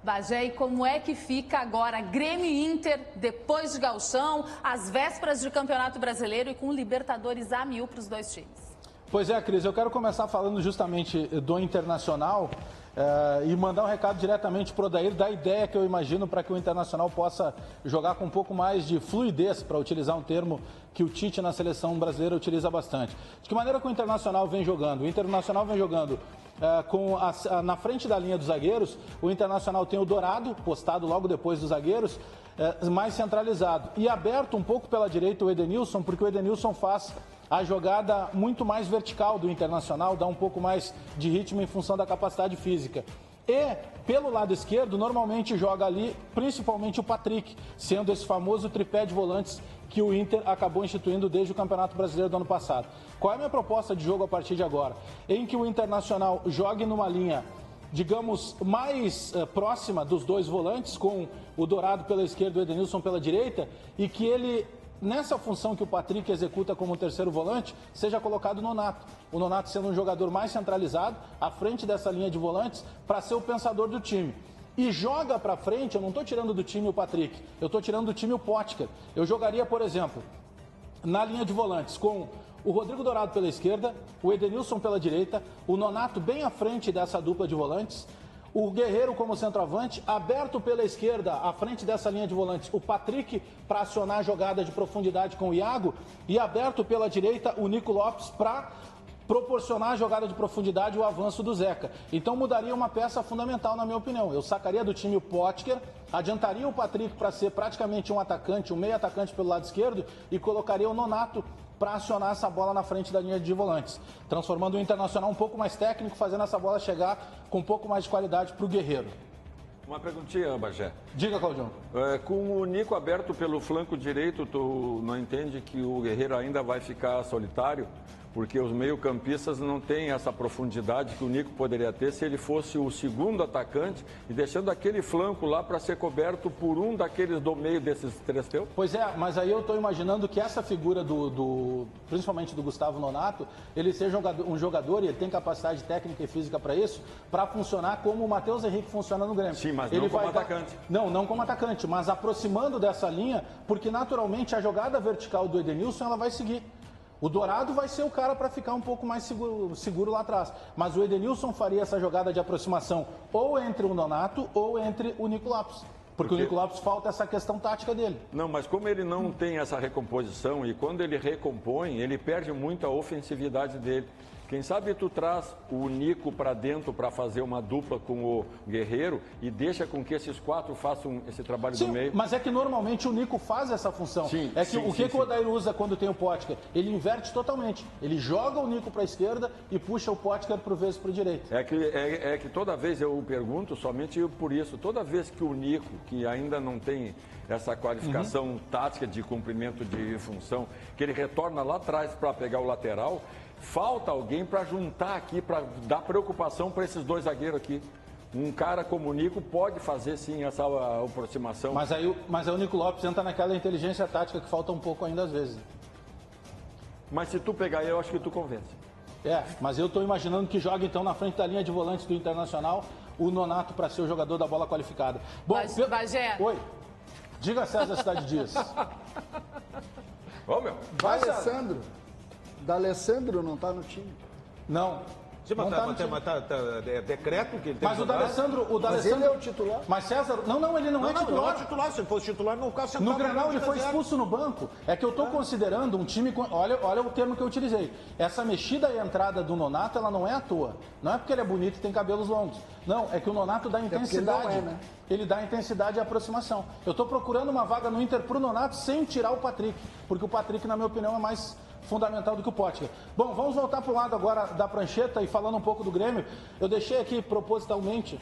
Bagé, e como é que fica agora Grêmio e Inter, depois de Gauchão, às vésperas de Campeonato Brasileiro e com Libertadores a mil para os dois times? Pois é, Cris, eu quero começar falando justamente do Internacional e mandar um recado diretamente para o Odair da ideia que eu imagino para que o Internacional possa jogar com um pouco mais de fluidez, para utilizar um termo que o Tite na seleção brasileira utiliza bastante. De que maneira que o Internacional vem jogando? O Internacional vem jogando na frente da linha dos zagueiros. O Internacional tem o Dourado, postado logo depois dos zagueiros, mais centralizado. E aberto um pouco pela direita o Edenilson, porque o Edenilson faz a jogada muito mais vertical do Internacional, dá um pouco mais de ritmo em função da capacidade física. E, pelo lado esquerdo, normalmente joga ali, principalmente o Patrick, sendo esse famoso tripé de volantes que o Inter acabou instituindo desde o Campeonato Brasileiro do ano passado. Qual é a minha proposta de jogo a partir de agora? Em que o Internacional jogue numa linha, digamos, mais próxima dos dois volantes, com o Dourado pela esquerda e o Edenilson pela direita, e que ele, nessa função que o Patrick executa como terceiro volante, seja colocado o Nonato. O Nonato sendo um jogador mais centralizado, à frente dessa linha de volantes, para ser o pensador do time. E joga para frente, eu não estou tirando do time o Patrick, eu estou tirando do time o Potker. Eu jogaria, por exemplo, na linha de volantes com o Rodrigo Dourado pela esquerda, o Edenilson pela direita, o Nonato bem à frente dessa dupla de volantes, o Guerreiro como centroavante, aberto pela esquerda, à frente dessa linha de volantes, o Patrick para acionar a jogada de profundidade com o Iago, e aberto pela direita o Nico Lopes para proporcionar a jogada de profundidade e o avanço do Zeca. Então mudaria uma peça fundamental, na minha opinião. Eu sacaria do time o Potker, adiantaria o Patrick para ser praticamente um atacante, um meio atacante pelo lado esquerdo, e colocaria o Nonato para acionar essa bola na frente da linha de volantes, transformando o Internacional um pouco mais técnico, fazendo essa bola chegar com um pouco mais de qualidade para o Guerreiro. Uma perguntinha, Bagé. Diga, Claudião. Com o Nico aberto pelo flanco direito, tu não entende que o Guerreiro ainda vai ficar solitário? Porque os meio-campistas não têm essa profundidade que o Nico poderia ter se ele fosse o segundo atacante e deixando aquele flanco lá para ser coberto por um daqueles do meio desses três teus? Pois é, mas aí eu estou imaginando que essa figura principalmente do Gustavo Nonato, ele seja um jogador, e ele tem capacidade técnica e física para isso, para funcionar como o Matheus Henrique funciona no Grêmio. Sim, mas ele não como atacante. Não como atacante, mas aproximando dessa linha, porque naturalmente a jogada vertical do Edenilson ela vai seguir. O Dourado vai ser o cara para ficar um pouco mais seguro lá atrás. Mas o Edenilson faria essa jogada de aproximação ou entre o Nonato ou entre o Nico Lopes. Porque o Nico Lopes falta essa questão tática dele. Não, mas como ele não tem essa recomposição e quando ele recompõe, ele perde muito a ofensividade dele. Quem sabe tu traz o Nico para dentro para fazer uma dupla com o Guerreiro e deixa com que esses quatro façam esse trabalho do meio. Mas é que normalmente o Nico faz essa função. Sim, é que o que o Odair usa quando tem o Potker? Ele inverte totalmente. Ele joga o Nico para a esquerda e puxa o Potker por vezes para o direito. É que toda vez eu pergunto somente por isso. Toda vez que o Nico, que ainda não tem essa qualificação tática de cumprimento de função, que ele retorna lá atrás para pegar o lateral, falta alguém para juntar aqui, para dar preocupação para esses dois zagueiros aqui. Um cara como o Nico pode fazer sim essa aproximação. Mas aí o Nico Lopes entra naquela inteligência tática que falta um pouco ainda às vezes. Mas se tu pegar ele, eu acho que tu convence. Mas eu estou imaginando que joga então na frente da linha de volantes do Internacional o Nonato para ser o jogador da bola qualificada. Bom, Bagé. Oi. Diga César Cidade Dias. Ô, meu. Vai, Alessandro. D'Alessandro não está no time. Não. Sim, mas é decreto que ele tem. Mas o D'Alessandro. Mas ele é o titular. Mas César. Não, ele não é titular. Não é titular. Se fosse titular, não ficava sentado. No Grenal ele foi expulso no banco. É que eu estou considerando um time. Olha o termo que eu utilizei. Essa mexida e entrada do Nonato, ela não é à toa. Não é porque ele é bonito e tem cabelos longos. Não, é que o Nonato dá intensidade. Ele não é, né? Ele dá intensidade e aproximação. Eu estou procurando uma vaga no Inter pro Nonato sem tirar o Patrick. Porque o Patrick, na minha opinião, é mais fundamental do que o Potker. Bom, vamos voltar para o lado agora da prancheta e falando um pouco do Grêmio. Eu deixei aqui propositalmente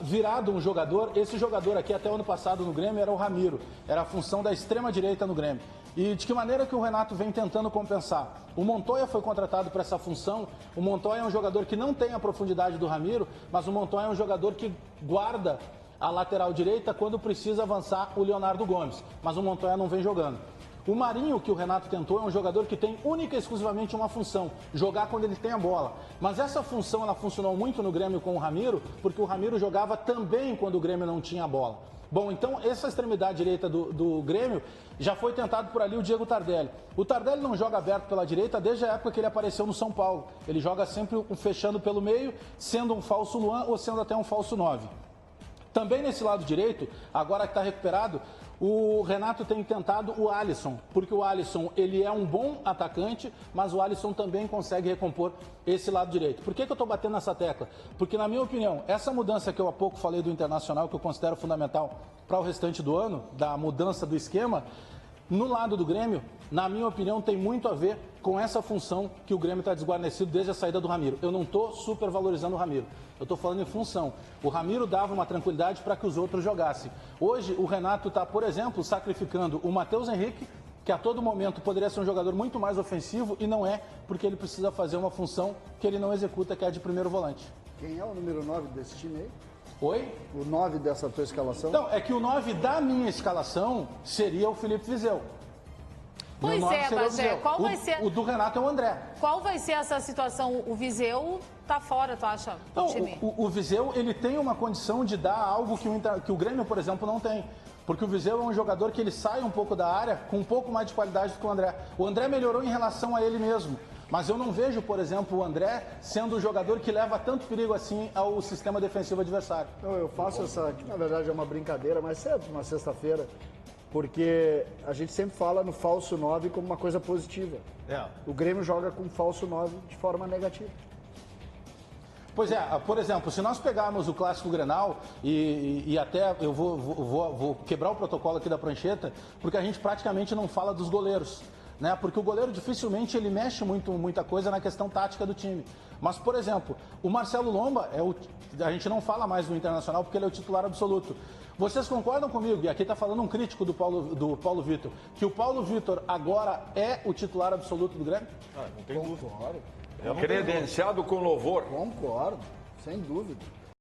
virado um jogador. Esse jogador aqui até o ano passado no Grêmio era o Ramiro. Era a função da extrema-direita no Grêmio. E de que maneira que o Renato vem tentando compensar? O Montoya foi contratado para essa função. O Montoya é um jogador que não tem a profundidade do Ramiro, mas o Montoya é um jogador que guarda a lateral direita quando precisa avançar o Leonardo Gomes. Mas o Montoya não vem jogando. O Marinho, que o Renato tentou, é um jogador que tem única e exclusivamente uma função, jogar quando ele tem a bola. Mas essa função, ela funcionou muito no Grêmio com o Ramiro, porque o Ramiro jogava também quando o Grêmio não tinha a bola. Bom, então essa extremidade direita do Grêmio já foi tentado por ali o Diego Tardelli. O Tardelli não joga aberto pela direita desde a época que ele apareceu no São Paulo. Ele joga sempre fechando pelo meio, sendo um falso Luan ou sendo até um falso 9. Também nesse lado direito, agora que está recuperado, o Renato tem tentado o Alisson, porque o Alisson ele é um bom atacante, mas o Alisson também consegue recompor esse lado direito. Por que eu estou batendo nessa tecla? Porque, na minha opinião, essa mudança que eu há pouco falei do Internacional, que eu considero fundamental para o restante do ano, da mudança do esquema, no lado do Grêmio, na minha opinião, tem muito a ver com essa função que o Grêmio está desguarnecido desde a saída do Ramiro. Eu não estou supervalorizando o Ramiro, eu estou falando em função. O Ramiro dava uma tranquilidade para que os outros jogassem. Hoje, o Renato está, por exemplo, sacrificando o Matheus Henrique, que a todo momento poderia ser um jogador muito mais ofensivo, e não é, porque ele precisa fazer uma função que ele não executa, que é a de primeiro volante. Quem é o número 9 desse time aí? Oi? O 9 dessa tua escalação? Não, é que o 9 da minha escalação seria o Felipe Viseu. Pois é, Bagé, qual vai ser... O do Renato é o André. Qual vai ser essa situação? O Viseu tá fora, tu acha, do time? O Viseu, ele tem uma condição de dar algo que o Grêmio, por exemplo, não tem. Porque o Viseu é um jogador que ele sai um pouco da área com um pouco mais de qualidade do que o André. O André melhorou em relação a ele mesmo. Mas eu não vejo, por exemplo, o André sendo o jogador que leva tanto perigo assim ao sistema defensivo adversário. Não, eu faço essa, que na verdade é uma brincadeira, mas sempre uma sexta-feira, porque a gente sempre fala no falso 9 como uma coisa positiva. O Grêmio joga com falso 9 de forma negativa. Pois é, por exemplo, se nós pegarmos o Clássico Grenal, e até eu vou quebrar o protocolo aqui da prancheta, porque a gente praticamente não fala dos goleiros. Né? Porque o goleiro dificilmente ele mexe muita coisa na questão tática do time. Mas, por exemplo, o Marcelo Lomba, a gente não fala mais do Internacional porque ele é o titular absoluto. Vocês concordam comigo, e aqui está falando um crítico do Paulo Vitor, que o Paulo Vitor agora é o titular absoluto do Grêmio? Não tem dúvida. Credenciado com louvor. Concordo, sem dúvida.